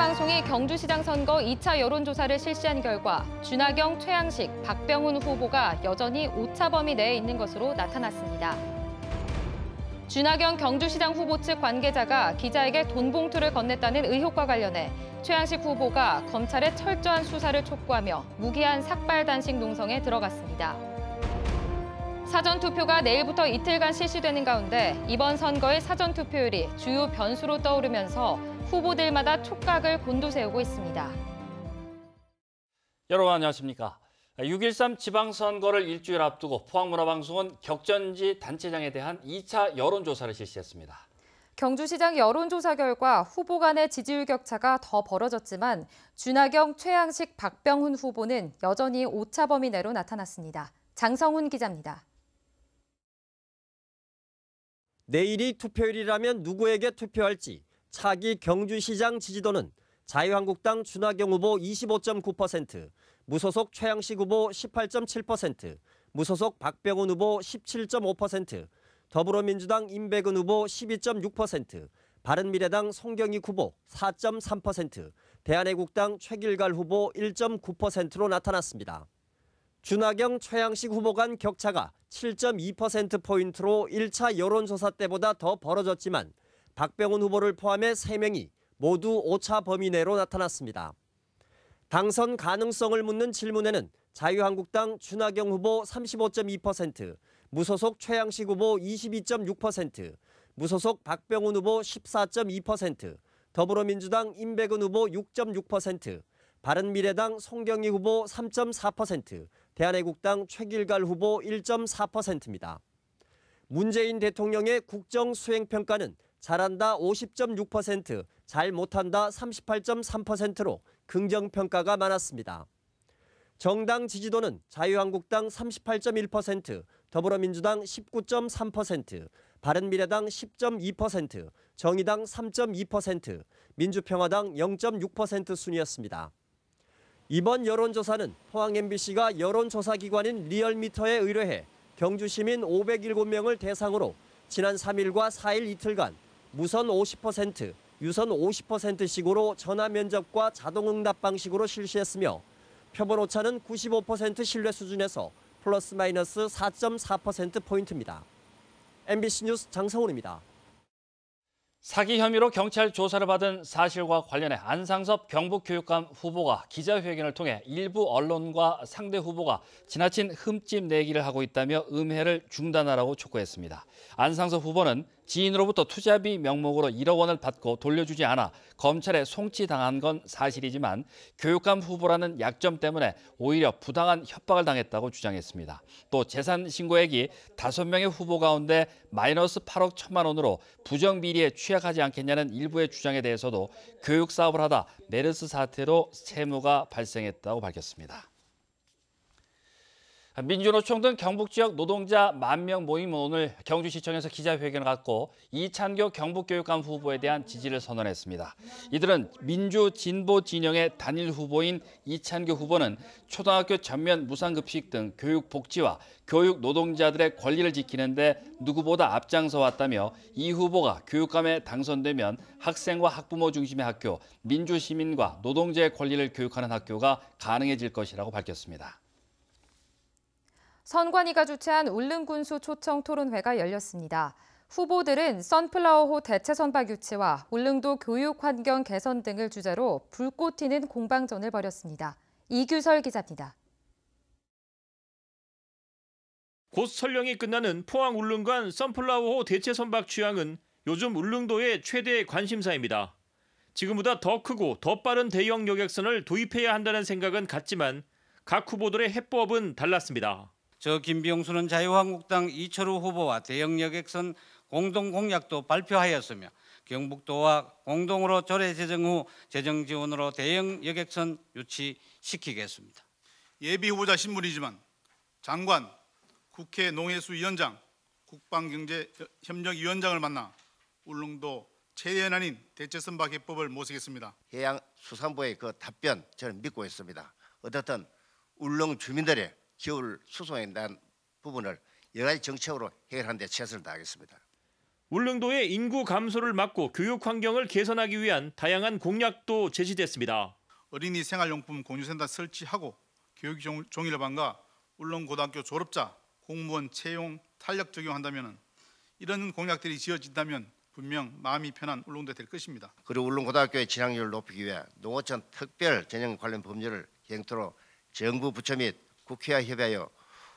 포항문화방송이 경주시장 선거 2차 여론조사를 실시한 결과 준하경, 최양식, 박병훈 후보가 여전히 오차 범위 내에 있는 것으로 나타났습니다. 준하경 경주시장 후보 측 관계자가 기자에게 돈 봉투를 건넸다는 의혹과 관련해 최양식 후보가 검찰의 철저한 수사를 촉구하며 무기한 삭발 단식 농성에 들어갔습니다. 사전투표가 내일부터 이틀간 실시되는 가운데 이번 선거의 사전투표율이 주요 변수로 떠오르면서 후보들마다 촉각을 곤두세우고 있습니다. 여러분 안녕하십니까. 6.13 지방선거를 일주일 앞두고 포항문화방송은 격전지 단체장에 대한 2차 여론조사를 실시했습니다. 경주시장 여론조사 결과 후보 간의 지지율 격차가 더 벌어졌지만 준하경, 최양식, 박병훈 후보는 여전히 오차 범위 내로 나타났습니다. 장성훈 기자입니다. 내일이 투표일이라면 누구에게 투표할지 차기 경주시장 지지도는 자유한국당 준하경 후보 25.9%, 무소속 최양식 후보 18.7%, 무소속 박병훈 후보 17.5%, 더불어민주당 임백은 후보 12.6%, 바른미래당 송경익 후보 4.3%, 대한애국당 최길갈 후보 1.9%로 나타났습니다. 준하경, 최양식 후보 간 격차가 7.2%포인트로 1차 여론조사 때보다 더 벌어졌지만 박병훈 후보를 포함해 3명이 모두 오차 범위 내로 나타났습니다. 당선 가능성을 묻는 질문에는 자유한국당 준하경 후보 35.2%, 무소속 최양식 후보 22.6%, 무소속 박병훈 후보 14.2%, 더불어민주당 임백은 후보 6.6%, 바른미래당 송경익 후보 3.4%, 대한애국당 최길갈 후보 1.4%입니다. 문재인 대통령의 국정수행평가는 잘한다 50.6%, 잘 못한다 38.3%로 긍정평가가 많았습니다. 정당 지지도는 자유한국당 38.1%, 더불어민주당 19.3%, 바른미래당 10.2%, 정의당 3.2%, 민주평화당 0.6% 순이었습니다. 이번 여론조사는 포항 MBC가 여론조사기관인 리얼미터에 의뢰해 경주시민 507명을 대상으로 지난 3일과 4일 이틀간 무선 50%, 유선 50%식으로 전화 면접과 자동응답 방식으로 실시했으며 표본 오차는 95% 신뢰 수준에서 플러스 마이너스 4.4%포인트입니다. MBC 뉴스 장성훈입니다. 사기 혐의로 경찰 조사를 받은 사실과 관련해 안상섭 경북교육감 후보가 기자회견을 통해 일부 언론과 상대 후보가 지나친 흠집 내기를 하고 있다며 음해를 중단하라고 촉구했습니다. 안상섭 후보는 지인으로부터 투자비 명목으로 1억 원을 받고 돌려주지 않아 검찰에 송치당한 건 사실이지만 교육감 후보라는 약점 때문에 오히려 부당한 협박을 당했다고 주장했습니다. 또 재산 신고액이 5명의 후보 가운데 마이너스 8억 1천만 원으로 부정비리에 취약하지 않겠냐는 일부의 주장에 대해서도 교육 사업을 하다 메르스 사태로 채무가 발생했다고 밝혔습니다. 민주노총 등 경북 지역 노동자 10,000명 모임은 오늘 경주시청에서 기자회견을 갖고 이찬교 경북교육감 후보에 대한 지지를 선언했습니다. 이들은 민주 진보 진영의 단일 후보인 이찬교 후보는 초등학교 전면 무상급식 등 교육 복지와 교육 노동자들의 권리를 지키는 데 누구보다 앞장서 왔다며 이 후보가 교육감에 당선되면 학생과 학부모 중심의 학교, 민주시민과 노동자의 권리를 교육하는 학교가 가능해질 것이라고 밝혔습니다. 선관위가 주최한 울릉군수 초청 토론회가 열렸습니다. 후보들은 선플라워호 대체 선박 유치와 울릉도 교육 환경 개선 등을 주제로 불꽃 튀는 공방전을 벌였습니다. 이규설 기자입니다. 곧 설령이 끝나는 포항 울릉간 선플라워호 대체 선박 취항은 요즘 울릉도의 최대 관심사입니다. 지금보다 더 크고 더 빠른 대형 여객선을 도입해야 한다는 생각은 같지만 각 후보들의 해법은 달랐습니다. 저 김병수는 자유한국당 이철우 후보와 대형 여객선 공동 공약도 발표하였으며 경북도와 공동으로 조례 제정 후 재정 지원으로 대형 여객선 유치시키겠습니다. 예비 후보자 신분이지만 장관, 국회 농해수위원장, 국방경제협력위원장을 만나 울릉도 최연한인 대체선박 해법을 모시겠습니다. 해양수산부의 그 답변 저는 믿고 있습니다. 어떻든 울릉 주민들의 기후를 수송에 대한 부분을 여러 가지 정책으로 해결하는 데 최선을 다하겠습니다. 울릉도의 인구 감소를 막고 교육 환경을 개선하기 위한 다양한 공약도 제시됐습니다. 어린이 생활용품 공유센터 설치하고 교육 종일반과 울릉고등학교 졸업자 공무원 채용 탄력 적용한다면 이런 공약들이 지어진다면 분명 마음이 편한 울릉도 될 것입니다. 그리고 울릉고등학교의 진학률을 높이기 위해 농어촌 특별 전형 관련 법률을 개정토록 정부 부처 및 국회와 협의하여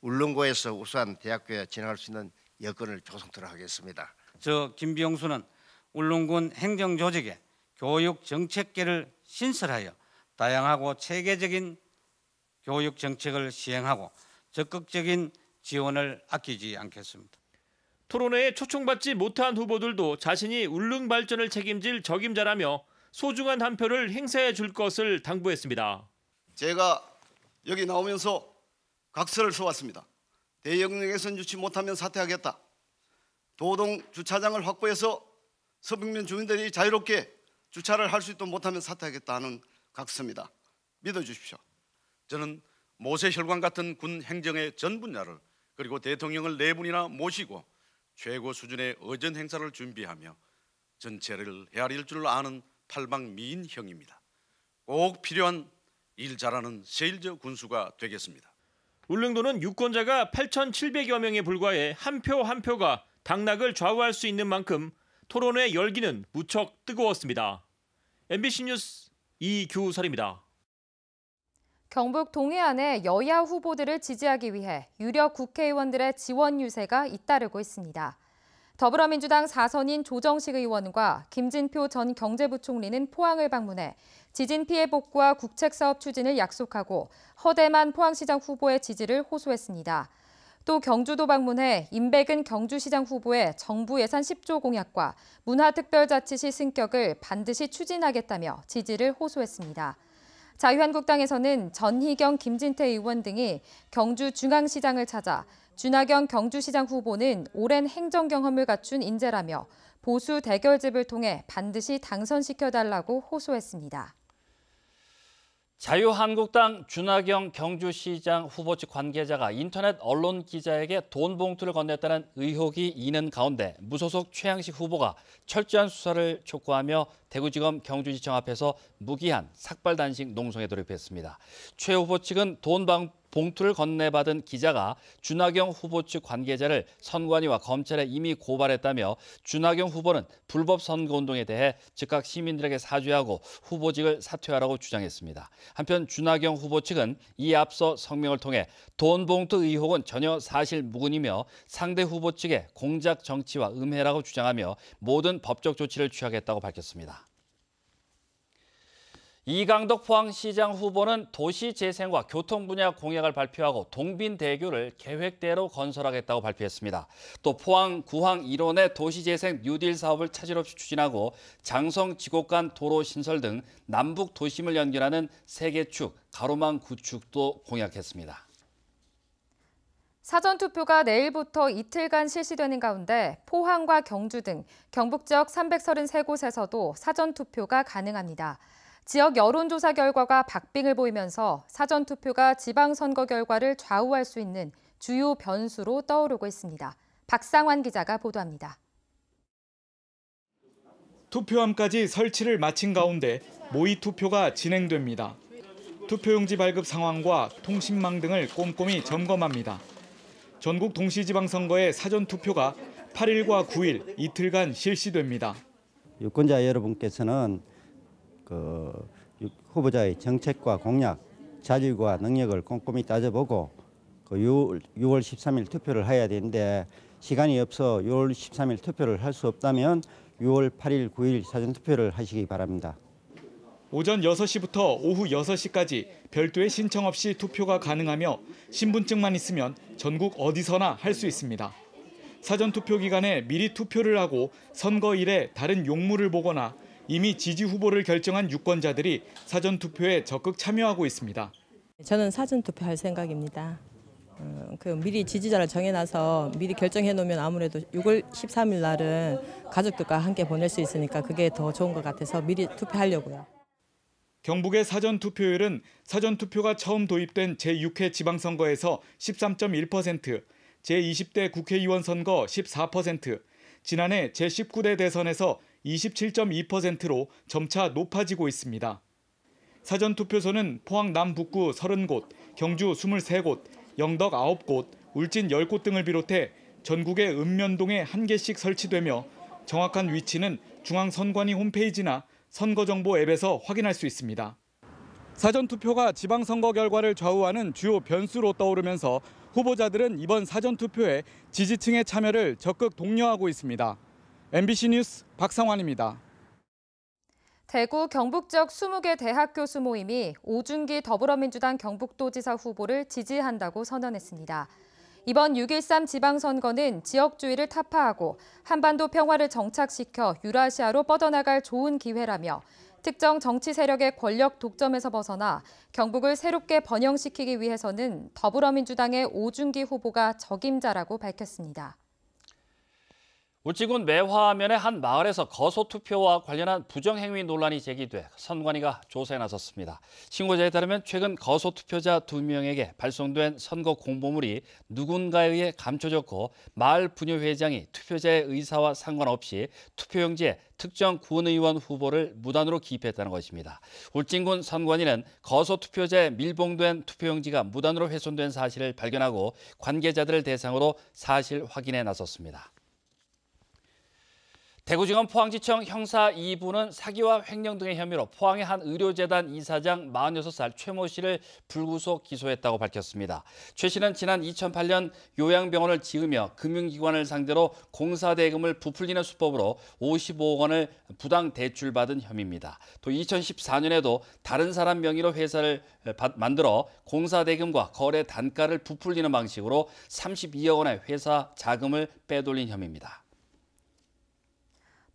울릉고에서 우수한 대학교에 진학할 수 있는 여건을 조성토록 하겠습니다. 저 김병수는 울릉군 행정조직에 교육정책계를 신설하여 다양하고 체계적인 교육 정책을 시행하고 적극적인 지원을 아끼지 않겠습니다. 토론회에 초청받지 못한 후보들도 자신이 울릉 발전을 책임질 적임자라며 소중한 한 표를 행사해 줄 것을 당부했습니다. 제가 여기 나오면서 각서를 써왔습니다. 대역역에선 유치 못하면 사퇴하겠다. 도동 주차장을 확보해서 서북면 주민들이 자유롭게 주차를 할 수 있도록 못하면 사퇴하겠다 하는 각서입니다. 믿어주십시오. 저는 모세혈관 같은 군 행정의 전 분야를 그리고 대통령을 4분이나 모시고 최고 수준의 의전 행사를 준비하며 전체를 헤아릴 줄 아는 팔방미인형입니다. 꼭 필요한 일 잘하는 세일저 군수가 되겠습니다. 울릉도는 유권자가 8,700여 명에 불과해 한 표 한 표가 당락을 좌우할 수 있는 만큼 토론회 열기는 무척 뜨거웠습니다. MBC 뉴스 이규설입니다. 경북 동해안의 여야 후보들을 지지하기 위해 유력 국회의원들의 지원 유세가 잇따르고 있습니다. 더불어민주당 4선인 조정식 의원과 김진표 전 경제부총리는 포항을 방문해 지진 피해 복구와 국책사업 추진을 약속하고 허대만 포항시장 후보의 지지를 호소했습니다. 또 경주도 방문해 임백은 경주시장 후보의 정부 예산 10조 공약과 문화특별자치시 승격을 반드시 추진하겠다며 지지를 호소했습니다. 자유한국당에서는 전희경, 김진태 의원 등이 경주중앙시장을 찾아 준하경 경주시장 후보는 오랜 행정 경험을 갖춘 인재라며 보수 대결집을 통해 반드시 당선시켜달라고 호소했습니다. 자유한국당 준하경 경주시장 후보 측 관계자가 인터넷 언론 기자에게 돈 봉투를 건넸다는 의혹이 있는 가운데 무소속 최양식 후보가 철저한 수사를 촉구하며 대구지검 경주지청 앞에서 무기한 삭발단식 농성에 돌입했습니다. 최 후보 측은 돈 봉투를 건네받은 기자가 준하경 후보 측 관계자를 선관위와 검찰에 이미 고발했다며 준하경 후보는 불법 선거운동에 대해 즉각 시민들에게 사죄하고 후보직을 사퇴하라고 주장했습니다. 한편 준하경 후보 측은 이에 앞서 성명을 통해 돈 봉투 의혹은 전혀 사실 무근이며 상대 후보 측의 공작 정치와 음해라고 주장하며 모든 법적 조치를 취하겠다고 밝혔습니다. 이강덕 포항시장 후보는 도시재생과 교통 분야 공약을 발표하고 동빈대교를 계획대로 건설하겠다고 발표했습니다. 또 포항 구항 1호내 도시재생 뉴딜 사업을 차질 없이 추진하고 장성 지곡간 도로 신설 등 남북 도심을 연결하는 세개축 가로망 구축도 공약했습니다. 사전투표가 내일부터 이틀간 실시되는 가운데 포항과 경주 등 경북 지역 333곳에서도 사전투표가 가능합니다. 지역 여론조사 결과가 박빙을 보이면서 사전투표가 지방선거 결과를 좌우할 수 있는 주요 변수로 떠오르고 있습니다. 박상환 기자가 보도합니다. 투표함까지 설치를 마친 가운데 모의 투표가 진행됩니다. 투표용지 발급 상황과 통신망 등을 꼼꼼히 점검합니다. 전국 동시지방선거의 사전투표가 8일과 9일 이틀간 실시됩니다. 유권자 여러분께서는 후보자의 정책과 공약, 자질과 능력을 꼼꼼히 따져보고 6월 13일 투표를 해야 되는데 시간이 없어 6월 13일 투표를 할 수 없다면 6월 8일, 9일 사전투표를 하시기 바랍니다. 오전 6시부터 오후 6시까지 별도의 신청 없이 투표가 가능하며 신분증만 있으면 전국 어디서나 할 수 있습니다. 사전투표 기간에 미리 투표를 하고 선거일에 다른 용물을 보거나 이미 지지 후보를 결정한 유권자들이 사전투표에 적극 참여하고 있습니다. 저는 사전투표할 생각입니다. 미리 지지자를 정해놔서 미리 결정해 놓으면 아무래도 6월 13일 날은 가족들과 함께 보낼 수 있으니까 그게 더 좋은 것 같아서 미리 투표하려고요. 경북의 사전투표율은 사전투표가 처음 도입된 제6회 지방선거에서 13.1%, 제20대 국회의원 선거 14%, 지난해 제19대 대선에서 27.2%로 점차 높아지고 있습니다. 사전투표소는 포항 남북구 30곳, 경주 23곳, 영덕 9곳, 울진 10곳 등을 비롯해 전국의 읍면동에 1개씩 설치되며 정확한 위치는 중앙선관위 홈페이지나 선거정보 앱에서 확인할 수 있습니다. 사전투표가 지방선거 결과를 좌우하는 주요 변수로 떠오르면서 후보자들은 이번 사전투표에 지지층의 참여를 적극 독려하고 있습니다. MBC 뉴스 박상환입니다. 대구 경북 지역 20개 대학 교수 모임이 오준기 더불어민주당 경북도지사 후보를 지지한다고 선언했습니다. 이번 6.13 지방선거는 지역주의를 타파하고 한반도 평화를 정착시켜 유라시아로 뻗어나갈 좋은 기회라며 특정 정치 세력의 권력 독점에서 벗어나 경북을 새롭게 번영시키기 위해서는 더불어민주당의 오준기 후보가 적임자라고 밝혔습니다. 울진군 매화면의 한 마을에서 거소투표와 관련한 부정행위 논란이 제기돼 선관위가 조사에 나섰습니다. 신고자에 따르면 최근 거소투표자 2명에게 발송된 선거 공보물이 누군가에 의해 감춰졌고 마을 부녀회장이 투표자의 의사와 상관없이 투표용지에 특정 군의원 후보를 무단으로 기입했다는 것입니다. 울진군 선관위는 거소투표자의 밀봉된 투표용지가 무단으로 훼손된 사실을 발견하고 관계자들을 대상으로 사실 확인에 나섰습니다. 대구지검 포항지청 형사 2부는 사기와 횡령 등의 혐의로 포항의 한 의료재단 이사장 46살 최모 씨를 불구속 기소했다고 밝혔습니다. 최 씨는 지난 2008년 요양병원을 지으며 금융기관을 상대로 공사대금을 부풀리는 수법으로 55억 원을 부당 대출받은 혐의입니다. 또 2014년에도 다른 사람 명의로 회사를 만들어 공사대금과 거래 단가를 부풀리는 방식으로 32억 원의 회사 자금을 빼돌린 혐의입니다.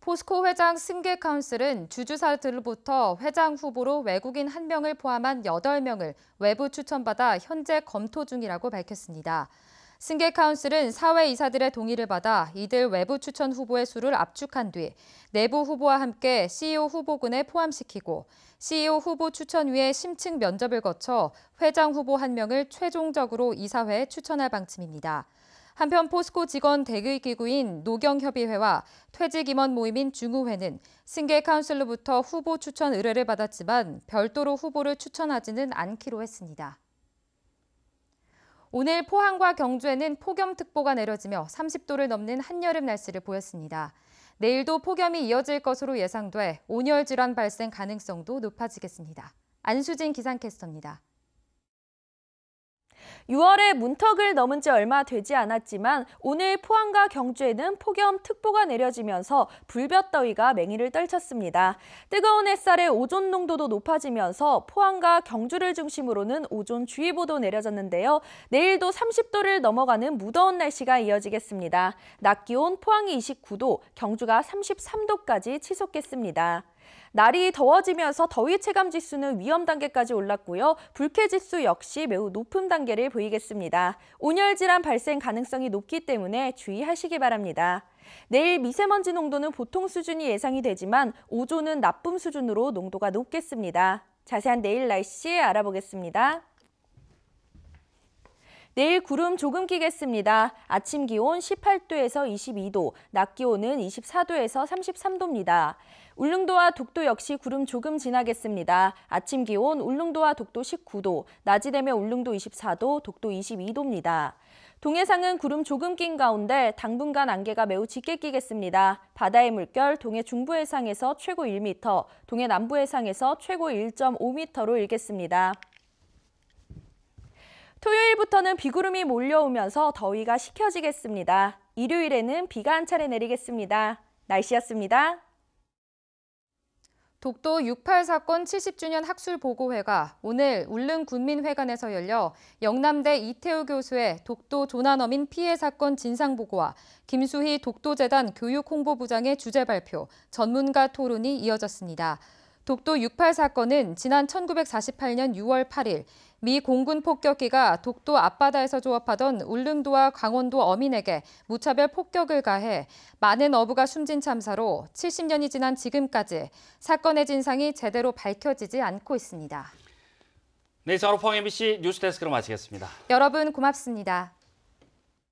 포스코 회장 승계 카운슬은 주주사들로부터 회장 후보로 외국인 1명을 포함한 8명을 외부 추천받아 현재 검토 중이라고 밝혔습니다. 승계 카운슬은 사회이사들의 동의를 받아 이들 외부 추천 후보의 수를 압축한 뒤 내부 후보와 함께 CEO 후보군에 포함시키고 CEO 후보 추천위의 심층 면접을 거쳐 회장 후보 1명을 최종적으로 이사회에 추천할 방침입니다. 한편 포스코 직원 대의기구인 노경협의회와 퇴직임원 모임인 중우회는 승계 카운슬로부터 후보 추천 의뢰를 받았지만 별도로 후보를 추천하지는 않기로 했습니다. 오늘 포항과 경주에는 폭염특보가 내려지며 30도를 넘는 한여름 날씨를 보였습니다. 내일도 폭염이 이어질 것으로 예상돼 온열 질환 발생 가능성도 높아지겠습니다. 안수진 기상캐스터입니다. 6월에 문턱을 넘은 지 얼마 되지 않았지만 오늘 포항과 경주에는 폭염특보가 내려지면서 불볕더위가 맹위를 떨쳤습니다. 뜨거운 햇살에 오존 농도도 높아지면서 포항과 경주를 중심으로는 오존주의보도 내려졌는데요. 내일도 30도를 넘어가는 무더운 날씨가 이어지겠습니다. 낮 기온 포항이 29도, 경주가 33도까지 치솟겠습니다. 날이 더워지면서 더위 체감 지수는 위험 단계까지 올랐고요. 불쾌 지수 역시 매우 높은 단계를 보이겠습니다. 온열 질환 발생 가능성이 높기 때문에 주의하시기 바랍니다. 내일 미세먼지 농도는 보통 수준이 예상이 되지만 오존은 나쁨 수준으로 농도가 높겠습니다. 자세한 내일 날씨 알아보겠습니다. 내일 구름 조금 끼겠습니다. 아침 기온 18도에서 22도, 낮 기온은 24도에서 33도입니다. 울릉도와 독도 역시 구름 조금 지나겠습니다. 아침 기온 울릉도와 독도 19도, 낮이 되면 울릉도 24도, 독도 22도입니다. 동해상은 구름 조금 낀 가운데 당분간 안개가 매우 짙게 끼겠습니다. 바다의 물결 동해 중부 해상에서 최고 1m, 동해 남부 해상에서 최고 1.5m로 일겠습니다. 토요일부터는 비구름이 몰려오면서 더위가 식혀지겠습니다. 일요일에는 비가 한 차례 내리겠습니다. 날씨였습니다. 독도 6.8 사건 70주년 학술보고회가 오늘 울릉군민회관에서 열려 영남대 이태우 교수의 독도 조난어민 피해 사건 진상보고와 김수희 독도재단 교육홍보부장의 주제 발표, 전문가 토론이 이어졌습니다. 독도 6.8 사건은 지난 1948년 6월 8일 미 공군 폭격기가 독도 앞바다에서 조업하던 울릉도와 강원도 어민에게 무차별 폭격을 가해 많은 어부가 숨진 참사로 70년이 지난 지금까지 사건의 진상이 제대로 밝혀지지 않고 있습니다. 네, 이상으로 포항 MBC 뉴스데스크로 마치겠습니다. 여러분 고맙습니다.